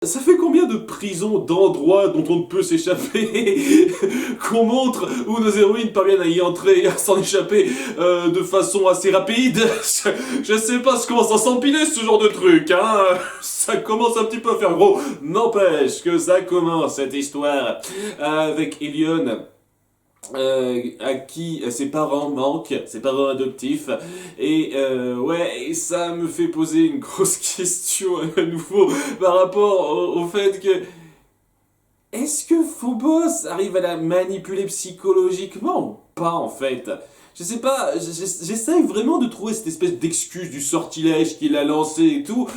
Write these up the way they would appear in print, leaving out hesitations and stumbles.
Ça fait combien de prisons, d'endroits dont on ne peut s'échapper qu'on montre où nos héroïnes parviennent à y entrer et à s'en échapper de façon assez rapide? Je sais pas comment ça s'empiler ce genre de truc, hein. Ça commence un petit peu à faire gros. N'empêche que ça commence cette histoire avec Elion. À qui ses parents manquent, ses parents adoptifs, et ouais, et ça me fait poser une grosse question à nouveau par rapport au fait que est-ce que Phobos arrive à la manipuler psychologiquement ou pas en fait? Je sais pas, j'essaye vraiment de trouver cette espèce d'excuse du sortilège qu'il a lancé et tout,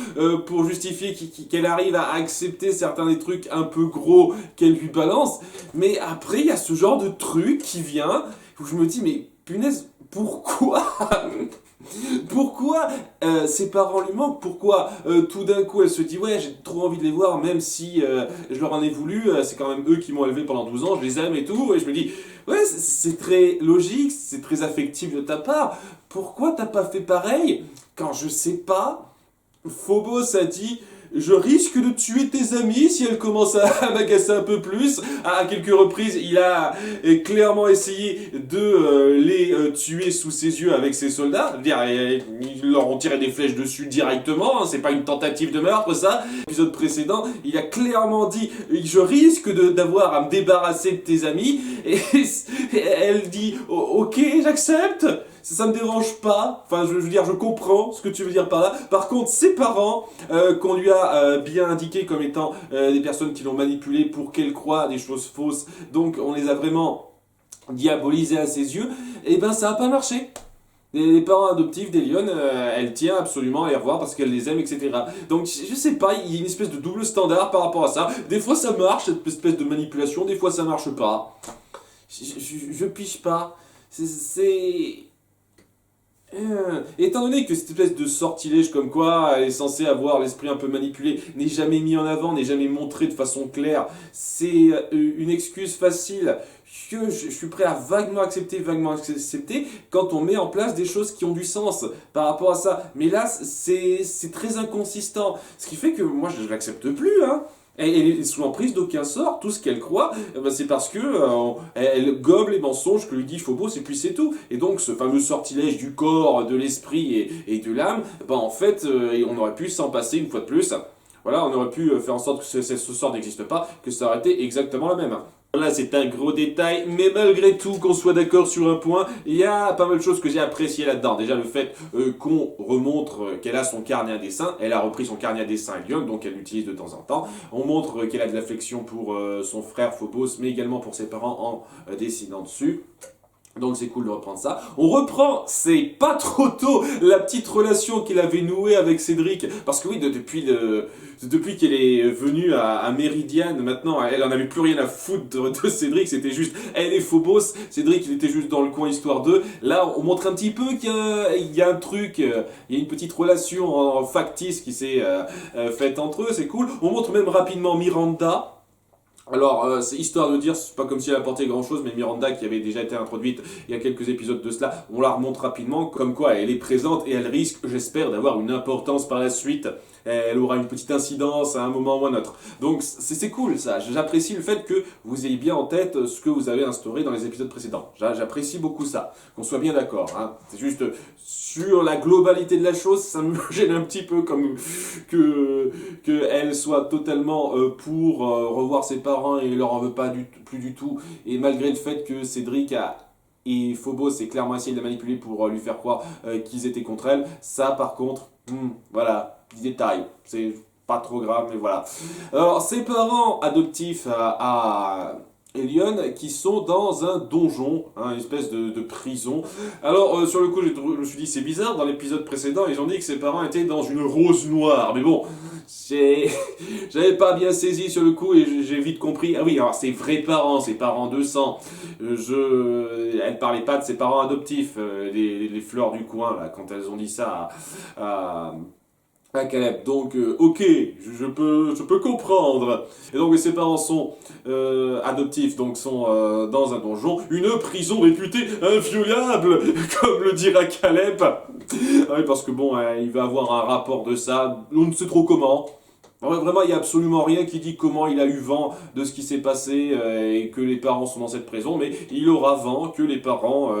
pour justifier qu'elle arrive à accepter certains des trucs un peu gros qu'elle lui balance. Mais après, il y a ce genre de truc qui vient, où je me dis, mais punaise, pourquoi? Pourquoi ses parents lui manquent? Pourquoi tout d'un coup elle se dit ouais j'ai trop envie de les voir même si je leur en ai voulu, c'est quand même eux qui m'ont élevé pendant 12 ans, je les aime et tout, et je me dis ouais c'est très logique, c'est très affectif de ta part, pourquoi t'as pas fait pareil quand je sais pas, Phobos a dit je risque de tuer tes amis si elle commence à m'agacer un peu plus. À quelques reprises, il a clairement essayé de les tuer sous ses yeux avec ses soldats. C'est-à-dire, ils leur ont tiré des flèches dessus directement. Hein, c'est pas une tentative de meurtre, ça. L'épisode précédent, il a clairement dit je risque d'avoir à me débarrasser de tes amis. Et elle dit ok, j'accepte. Ça me dérange pas, enfin je veux dire je comprends ce que tu veux dire par là. Par contre ses parents, qu'on lui a bien indiqué comme étant des personnes qui l'ont manipulé pour qu'elle croie des choses fausses, donc on les a vraiment diabolisés à ses yeux, et ben ça a pas marché. Les parents adoptifs d'Elion, elle tient absolument à les revoir parce qu'elle les aime, etc. Donc je sais pas, il y a une espèce de double standard par rapport à ça. Des fois ça marche, cette espèce de manipulation, des fois ça marche pas. Je piche pas. C'est... étant donné que cette espèce de sortilège comme quoi elle est censée avoir l'esprit un peu manipulé n'est jamais mis en avant, n'est jamais montré de façon claire, c'est une excuse facile que je suis prêt à vaguement accepter quand on met en place des choses qui ont du sens par rapport à ça. Mais là, c'est très inconsistant. Ce qui fait que moi, je l'accepte plus, hein. Elle est sous l'emprise d'aucun sort, tout ce qu'elle croit, c'est parce que elle gobe les mensonges que lui dit Phobos et puis c'est tout. Et donc ce fameux sortilège du corps, de l'esprit et de l'âme, en fait, on aurait pu s'en passer une fois de plus. Voilà, on aurait pu faire en sorte que ce sort n'existe pas, que ça aurait été exactement la même. Là, c'est un gros détail, mais malgré tout, qu'on soit d'accord sur un point, il y a pas mal de choses que j'ai appréciées là-dedans. Déjà, le fait qu'on remontre qu'elle a son carnet à dessin, elle a repris son carnet à dessin Elion, donc elle l'utilise de temps en temps. On montre qu'elle a de l'affection pour son frère Phobos, mais également pour ses parents en dessinant dessus. Donc c'est cool de reprendre ça. On reprend, c'est pas trop tôt, la petite relation qu'il avait nouée avec Cédric. Parce que oui, depuis qu'elle est venue à Méridiane, maintenant, elle en avait plus rien à foutre de Cédric. C'était juste elle et Phobos. Cédric, il était juste dans le coin histoire d'eux. Là, on montre un petit peu qu'il y a un truc, il y a une petite relation factice qui s'est faite entre eux. C'est cool. On montre même rapidement Miranda. Alors, c'est histoire de dire, c'est pas comme si elle apportait grand chose, mais Miranda, qui avait déjà été introduite il y a quelques épisodes de cela, on la remonte rapidement, comme quoi elle est présente et elle risque, j'espère, d'avoir une importance par la suite. Elle aura une petite incidence à un moment ou à un autre. Donc c'est cool ça, j'apprécie le fait que vous ayez bien en tête ce que vous avez instauré dans les épisodes précédents. J'apprécie beaucoup ça, qu'on soit bien d'accord. Hein. C'est juste, sur la globalité de la chose, ça me gêne un petit peu comme que elle soit totalement pour revoir ses parents et leur en veut pas plus du tout. Et malgré le fait que Cédric et Phobos ait clairement essayé de la manipuler pour lui faire croire qu'ils étaient contre elle, ça par contre, voilà, petit détail, c'est pas trop grave, mais voilà. Alors, ses parents adoptifs à Elion qui sont dans un donjon, hein, une espèce de prison. Alors sur le coup je me suis dit c'est bizarre, dans l'épisode précédent ils ont dit que ses parents étaient dans une rose noire, mais bon, j'avais pas bien saisi sur le coup et j'ai vite compris, ah oui alors ses vrais parents, ses parents de sang, elle parlait pas de ses parents adoptifs, les fleurs du coin là, quand elles ont dit ça à Caleb. Donc, ok, je peux comprendre. Et donc, ses parents sont adoptifs, donc sont dans un donjon, une prison réputée inviolable, comme le dira Caleb. Ah oui, parce que bon, il va avoir un rapport de ça, on ne sait trop comment. Vraiment, il n'y a absolument rien qui dit comment il a eu vent de ce qui s'est passé et que les parents sont dans cette prison, mais il aura vent que les parents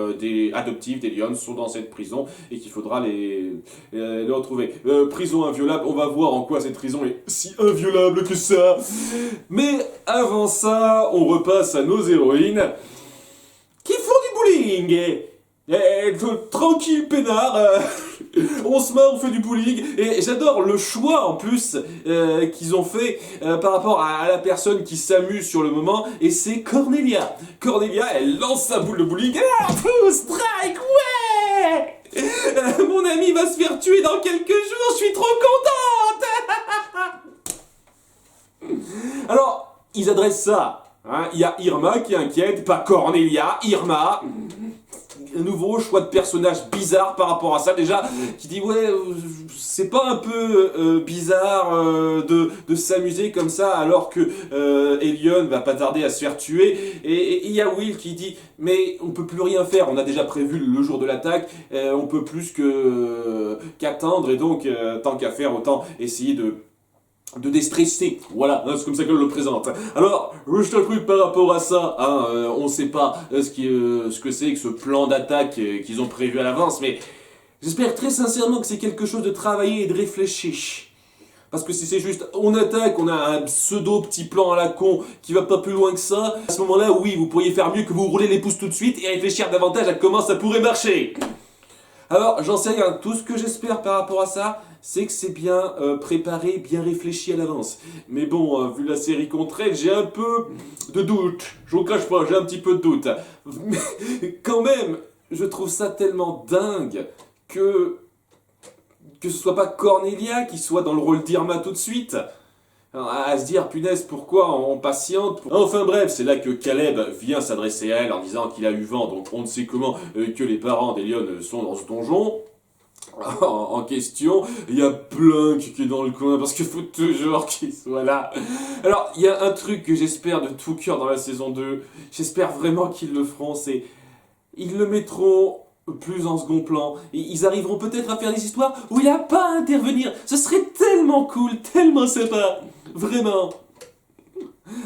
adoptifs des Lyons sont dans cette prison et qu'il faudra les retrouver. Prison inviolable, on va voir en quoi cette prison est si inviolable que ça. Mais avant ça, on repasse à nos héroïnes qui font du bowling. Tranquille, peinard, on se marre, on fait du bowling, et j'adore le choix en plus qu'ils ont fait par rapport à la personne qui s'amuse sur le moment, et c'est Cornelia. Cornelia, elle lance sa boule de bowling, strike, ouais. Mon ami va se faire tuer dans quelques jours, je suis trop contente. Alors, ils adressent ça, hein. Il y a Irma qui inquiète, pas Cornelia, Irma. Un nouveau choix de personnage bizarre par rapport à ça, déjà, qui dit ouais, c'est pas un peu bizarre de s'amuser comme ça alors que Elion va pas tarder à se faire tuer, et il y a Will qui dit mais on peut plus rien faire, on a déjà prévu le jour de l'attaque, on peut plus qu'attendre, et donc tant qu'à faire autant essayer de déstresser, voilà, hein, c'est comme ça qu'elle le présente. Alors, juste un truc par rapport à ça, hein, on sait pas ce que c'est que ce plan d'attaque qu'ils ont prévu à l'avance, mais j'espère très sincèrement que c'est quelque chose de travaillé et de réfléchi. Parce que si c'est juste, on attaque, on a un pseudo petit plan à la con qui va pas plus loin que ça, à ce moment-là, oui, vous pourriez faire mieux que vous rouler les pouces tout de suite et réfléchir davantage à comment ça pourrait marcher. Alors, j'en sais rien, tout ce que j'espère par rapport à ça, c'est que c'est bien préparé, bien réfléchi à l'avance. Mais bon, vu la série qu'on traite, j'ai un peu de doute. Je vous cache pas, j'ai un petit peu de doute. Mais quand même, je trouve ça tellement dingue que ce soit pas Cornelia qui soit dans le rôle d'Irma tout de suite. Alors, à se dire, punaise, pourquoi on patiente. Enfin bref, c'est là que Caleb vient s'adresser à elle en disant qu'il a eu vent, donc on ne sait comment, que les parents d'Elion sont dans ce donjon en question. Il y a Plunk qui est dans le coin parce qu'il faut toujours qu'il soit là. Alors, il y a un truc que j'espère de tout cœur dans la saison 2, j'espère vraiment qu'ils le feront, c'est ils le mettront plus en second plan, et ils arriveront peut-être à faire des histoires où il n'a pas à intervenir. Ce serait tellement cool, tellement sympa, vraiment.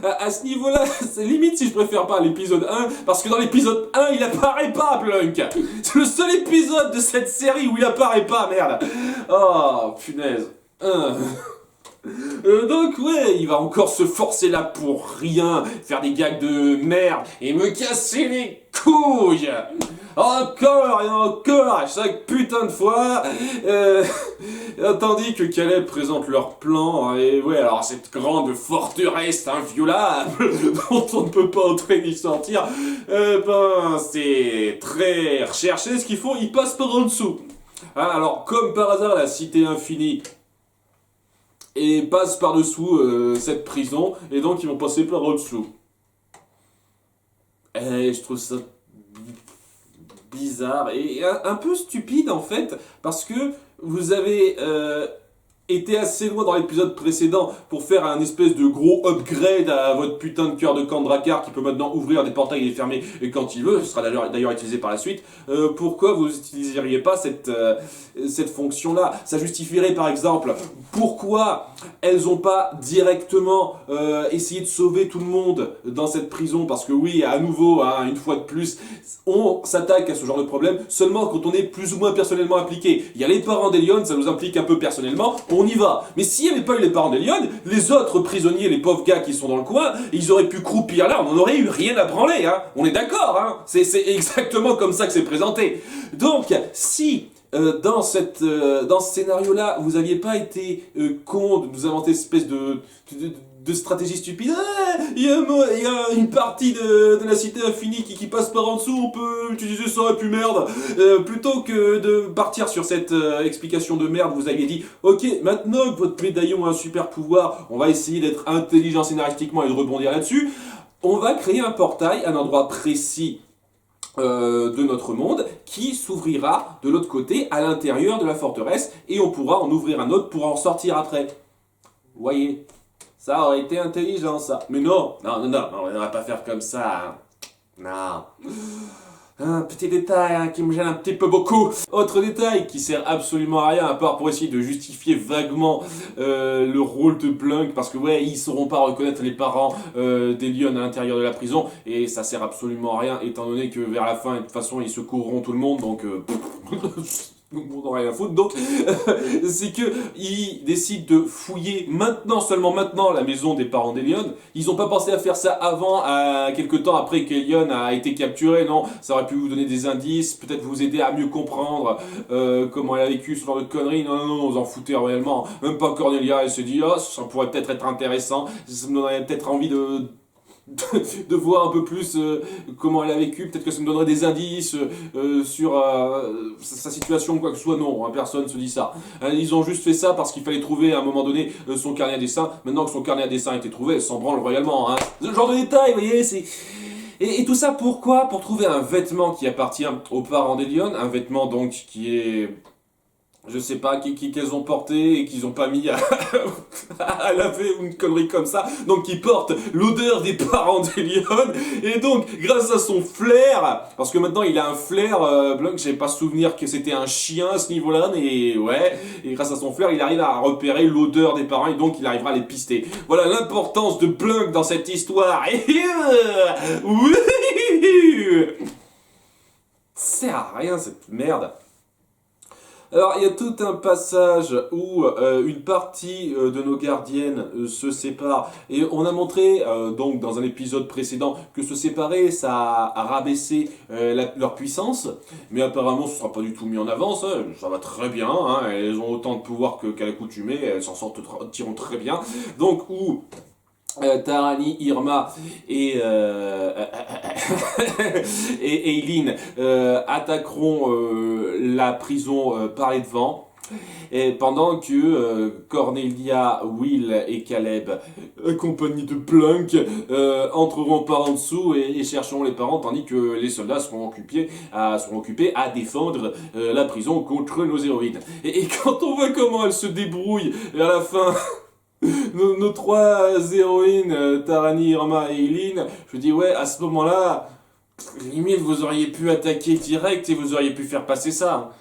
À ce niveau-là, c'est limite si je préfère pas l'épisode 1, parce que dans l'épisode 1, il apparaît pas, Plunk. C'est le seul épisode de cette série où il apparaît pas, merde. Oh, punaise. Donc ouais, il va encore se forcer là pour rien, faire des gags de merde et me casser les couilles. Encore et encore, chaque putain de fois. Tandis que Caleb présente leur plan, et ouais, alors cette grande forteresse inviolable dont on ne peut pas entrer ni sortir, c'est très recherché ce qu'ils font, ils passent par en dessous. Hein, alors, comme par hasard, la cité infinie et passe par-dessous cette prison, et donc ils vont passer par en dessous. Et je trouve ça bizarre et un peu stupide en fait, parce que vous avez été assez loin dans l'épisode précédent pour faire un espèce de gros upgrade à votre putain de cœur de camp de Drakkar qui peut maintenant ouvrir des portails et les fermer quand il veut, ce sera d'ailleurs utilisé par la suite. Pourquoi vous n'utiliseriez pas cette fonction-là? Ça justifierait par exemple pourquoi elles n'ont pas directement essayé de sauver tout le monde dans cette prison, parce que oui, à nouveau, hein, une fois de plus, on s'attaque à ce genre de problème seulement quand on est plus ou moins personnellement impliqué. Il y a les parents d'Elion, ça nous implique un peu personnellement, on y va. Mais s'il n'y avait pas eu les parents d'Elion, les autres prisonniers, les pauvres gars qui sont dans le coin, ils auraient pu croupir là, on n'en aurait eu rien à branler, hein. On est d'accord, hein. C'est exactement comme ça que c'est présenté. Donc, si dans ce scénario-là, vous n'aviez pas été con de nous inventer cette espèce de stratégie stupide. Il y a une partie de la cité infinie qui passe par en dessous, on peut utiliser ça, et puis merde. Plutôt que de partir sur cette explication de merde, vous aviez dit, ok, maintenant que votre médaillon a un super pouvoir, on va essayer d'être intelligent scénaristiquement et de rebondir là-dessus. On va créer un portail à un endroit précis de notre monde qui s'ouvrira de l'autre côté à l'intérieur de la forteresse, et on pourra en ouvrir un autre pour en sortir après. Vous voyez, ça aurait été intelligent ça. Mais non, on va pas faire comme ça. Hein. Non. Un petit détail hein, qui me gêne un petit peu beaucoup. Autre détail qui sert absolument à rien, à part pour essayer de justifier vaguement le rôle de Blunk, parce que ouais, ils sauront pas reconnaître les parents d'Elion à l'intérieur de la prison, et ça sert absolument à rien, étant donné que vers la fin, de toute façon, ils secourront tout le monde, donc... on n'en a rien à foutre, donc c'est que ils décident de fouiller maintenant, seulement maintenant, la maison des parents d'Elion. Ils n'ont pas pensé à faire ça avant, quelques temps après qu'Elion a été capturé, non, ça aurait pu vous donner des indices, peut-être vous aider à mieux comprendre comment elle a vécu ce genre de conneries. Non, non, non, vous en foutez réellement, même pas Cornelia, elle se dit, oh, ça pourrait peut-être être intéressant, ça me donnerait peut-être envie de voir un peu plus comment elle a vécu, peut-être que ça me donnerait des indices sur sa situation, quoi que ce soit. Non, hein, personne se dit ça. Ils ont juste fait ça parce qu'il fallait trouver à un moment donné son carnet à dessin. Maintenant que son carnet à dessin a été trouvé, elle s'en branle royalement. Hein. Ce genre de détails, vous voyez, c'est... Et tout ça pourquoi? Pour trouver un vêtement qui appartient aux parents d'Elion, un vêtement donc qui est... Je sais pas, qu'elles ont porté et qu'ils ont pas mis à laver ou une connerie comme ça. Donc qui porte l'odeur des parents d'Elion. Et donc, grâce à son flair, parce que maintenant il a un flair, Blunk, j'avais pas souvenir que c'était un chien à ce niveau-là, mais ouais. Et grâce à son flair, il arrive à repérer l'odeur des parents et donc il arrivera à les pister. Voilà l'importance de Blunk dans cette histoire. Ça sert à rien cette merde. Alors, il y a tout un passage où une partie de nos gardiennes se sépare. Et on a montré, donc, dans un épisode précédent, que se séparer, ça a rabaissé leur puissance. Mais apparemment, ce sera pas du tout mis en avant, ça va très bien. Hein, elles ont autant de pouvoir qu'à l'accoutumée, elles s'en tireront très bien. Donc, où... Tarani, Irma et et Eileen attaqueront la prison par les devants, et pendant que Cornelia, Will et Caleb, accompagnés de Blunk, entreront par en dessous et chercheront les parents, tandis que les soldats seront occupés à défendre la prison contre nos héroïnes. Et quand on voit comment elles se débrouillent à la fin... Nos trois héroïnes, Tarani, Irma et Eileen, je dis ouais, à ce moment-là, limite vous auriez pu attaquer direct et vous auriez pu faire passer ça.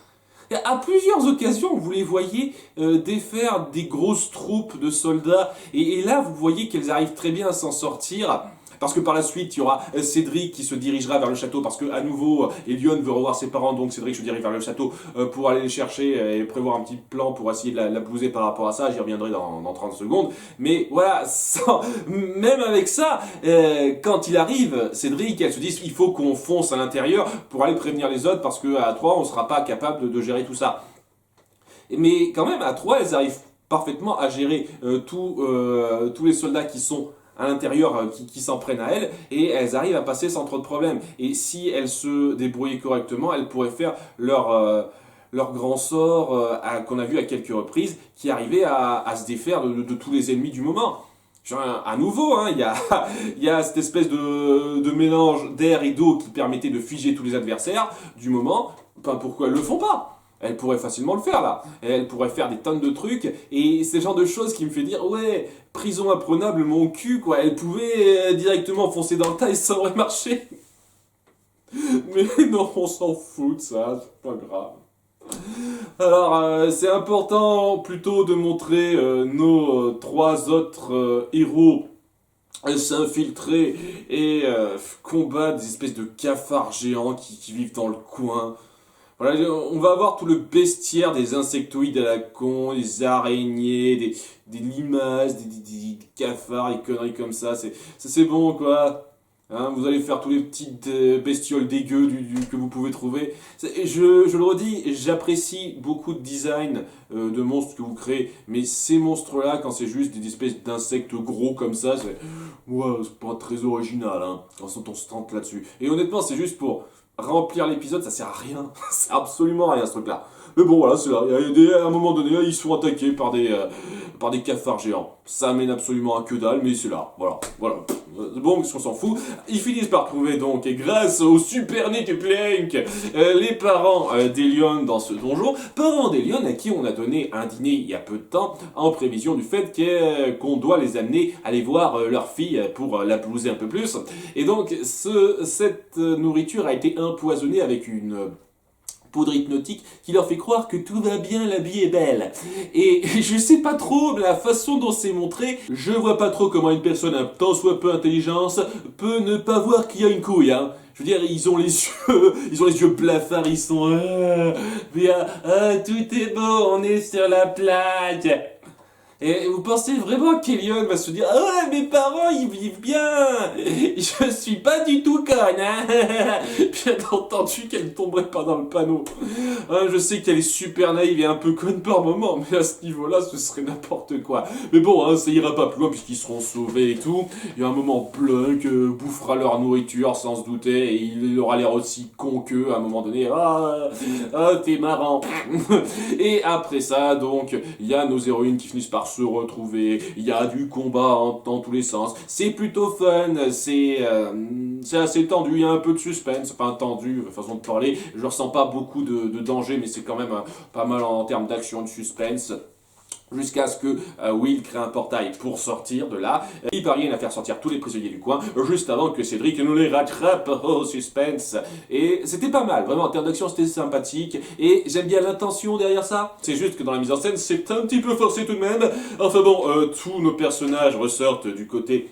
Et à plusieurs occasions, vous les voyez défaire des grosses troupes de soldats, et là vous voyez qu'elles arrivent très bien à s'en sortir. Parce que par la suite, il y aura Cédric qui se dirigera vers le château, parce que à nouveau, Elion veut revoir ses parents, donc Cédric se dirige vers le château pour aller les chercher et prévoir un petit plan pour essayer de la blouser par rapport à ça. J'y reviendrai dans 30 secondes. Mais voilà, même avec ça, quand il arrive, Cédric, elle se dit il faut qu'on fonce à l'intérieur pour aller prévenir les autres, parce qu'à 3, on ne sera pas capable de gérer tout ça. Mais quand même, à 3, elles arrivent parfaitement à gérer tous les soldats qui sont à l'intérieur qui s'en prennent à elles, et elles arrivent à passer sans trop de problèmes. Et si elles se débrouillaient correctement, elles pourraient faire leur grand sort qu'on a vu à quelques reprises, qui arrivait à se défaire de tous les ennemis du moment. Genre, à nouveau, hein, il y a cette espèce de mélange d'air et d'eau qui permettait de figer tous les adversaires du moment. Enfin, pourquoi elles le font pas? Elle pourrait facilement le faire là, elle pourrait faire des tonnes de trucs, et c'est le genre de choses qui me fait dire ouais, prison imprenable mon cul quoi, elle pouvait directement foncer dans le tas et ça aurait marché. Mais non, on s'en fout de ça, c'est pas grave. Alors c'est important plutôt de montrer nos trois autres héros s'infiltrer et combattre des espèces de cafards géants qui vivent dans le coin. Voilà, on va avoir tout le bestiaire des insectoïdes à la con, des araignées, des limaces, des cafards, des conneries comme ça. C'est bon, quoi. Hein, vous allez faire tous les petites bestioles dégueu que vous pouvez trouver. Je le redis, j'apprécie beaucoup de design de monstres que vous créez, mais ces monstres-là, quand c'est juste des espèces d'insectes gros comme ça, c'est pas très original, hein, quand on se tente là-dessus. Et honnêtement, c'est juste pour remplir l'épisode, ça sert à rien. C'est absolument à rien ce truc-là. Mais bon, voilà, c'est là. À un moment donné, ils sont attaqués par des cafards géants. Ça mène absolument à que dalle, mais c'est là. Voilà. bon, parce qu'on s'en fout. Ils finissent par trouver donc, et grâce au super Nick Plank, les parents d'Elion dans ce donjon. Parents d'Elion à qui on a donné un dîner il y a peu de temps, en prévision du fait qu'on doit les amener aller voir leur fille pour la blouser un peu plus. Et donc, cette nourriture a été empoisonnée avec une poudre hypnotique qui leur fait croire que tout va bien, la vie est belle. Et je sais pas trop la façon dont c'est montré, je vois pas trop comment une personne un tant soit peu intelligente peut ne pas voir qu'il y a une couille, hein. Je veux dire, ils ont les yeux blafards, ils sont tout est beau, on est sur la plage. Et vous pensez vraiment qu'Elion va se dire « Ah ouais, mes parents, ils vivent bien. Je suis pas du tout conne, hein. » Bien entendu qu'elle tomberait pas dans le panneau. Hein, je sais qu'elle est super naïve et un peu conne par moment, mais à ce niveau-là, ce serait n'importe quoi. Mais bon, hein, ça ira pas plus loin puisqu'ils seront sauvés et tout. Il y a un moment, Plunk bouffera leur nourriture sans se douter et il aura l'air aussi con qu'eux à un moment donné. Ah, t'es marrant. Et après ça, donc, il y a nos héroïnes qui finissent par se retrouver, il y a du combat dans tous les sens, c'est plutôt fun, c'est assez tendu, il y a un peu de suspense, pas tendu, façon de parler, je ressens pas beaucoup de danger, mais c'est quand même pas mal en termes d'action, de suspense. Jusqu'à ce que Will crée un portail pour sortir de là. Il parvient à faire sortir tous les prisonniers du coin, juste avant que Cédric nous les rattrape au suspense. Et c'était pas mal, vraiment en termes d'action c'était sympathique, et j'aime bien l'intention derrière ça. C'est juste que dans la mise en scène c'est un petit peu forcé tout de même. Enfin bon, tous nos personnages ressortent du côté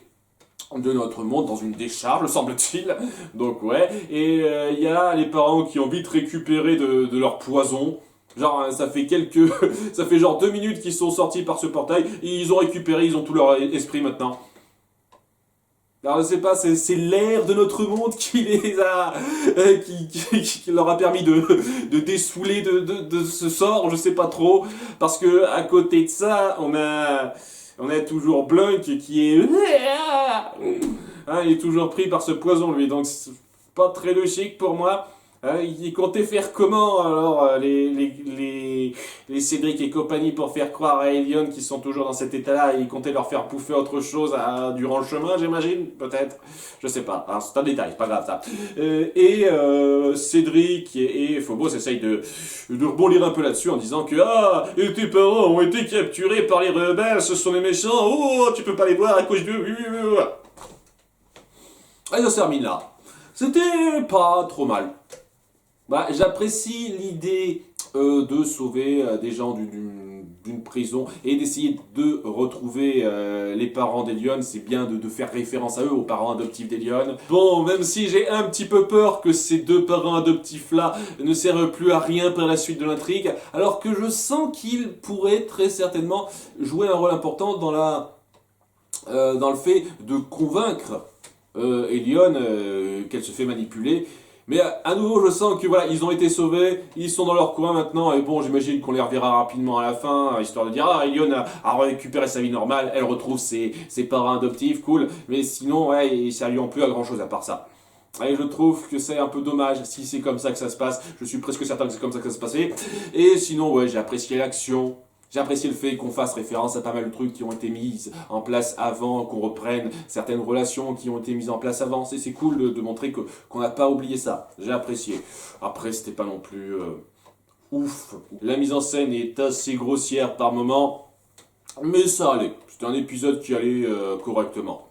de notre monde dans une décharge, semble-t-il. Donc ouais, et il y a les parents qui ont vite récupéré de leur poison. Genre, ça fait genre 2 minutes qu'ils sont sortis par ce portail, et ils ont récupéré, ils ont tout leur esprit maintenant. Alors je sais pas, c'est l'air de notre monde qui les a, qui leur a permis de dessouler de ce sort, je sais pas trop, parce que à côté de ça, on a toujours Blunk qui est, hein, il est toujours pris par ce poison lui, donc c'est pas très logique pour moi. Ils comptaient faire comment alors les Cédric et compagnie pour faire croire à Elion qu'ils sont toujours dans cet état-là, et ils comptaient leur faire bouffer autre chose durant le chemin, j'imagine, peut-être, je sais pas, hein, c'est un détail, c'est pas grave ça. Cédric et Phobos essayent de rebondir un peu là-dessus en disant que et tes parents ont été capturés par les rebelles, ce sont les méchants, oh tu peux pas les voir à cause de... Et ça se termine là. C'était pas trop mal. Bah, j'apprécie l'idée de sauver des gens d'une prison et d'essayer de retrouver les parents d'Elion. C'est bien de faire référence à eux, aux parents adoptifs d'Elion. Bon, même si j'ai un petit peu peur que ces 2 parents adoptifs-là ne servent plus à rien par la suite de l'intrigue, alors que je sens qu'ils pourraient très certainement jouer un rôle important dans le fait de convaincre Elion qu'elle se fait manipuler. Mais à nouveau, je sens que voilà, ils ont été sauvés, ils sont dans leur coin maintenant, et bon, j'imagine qu'on les reverra rapidement à la fin, histoire de dire Elion a récupéré sa vie normale, elle retrouve ses parents adoptifs, cool, mais sinon, ouais, ça lui en plus à grand chose à part ça. Et je trouve que c'est un peu dommage si c'est comme ça que ça se passe, je suis presque certain que c'est comme ça que ça se passait, et sinon, ouais, j'ai apprécié l'action. J'ai apprécié le fait qu'on fasse référence à pas mal de trucs qui ont été mis en place avant, qu'on reprenne certaines relations qui ont été mises en place avant. C'est cool de montrer qu'on n'a pas oublié ça. J'ai apprécié. Après, c'était pas non plus ouf. La mise en scène est assez grossière par moments, mais ça allait. C'était un épisode qui allait correctement.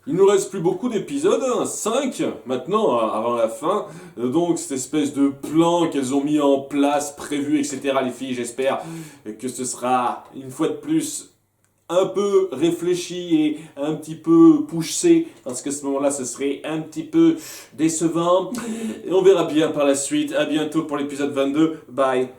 Il nous reste plus beaucoup d'épisodes, 5 maintenant, avant la fin. Donc cette espèce de plan qu'elles ont mis en place, prévu, etc. les filles, j'espère que ce sera, une fois de plus, un peu réfléchi et un petit peu poussé, parce qu'à ce moment-là, ce serait un petit peu décevant. Et on verra bien par la suite. À bientôt pour l'épisode 22. Bye.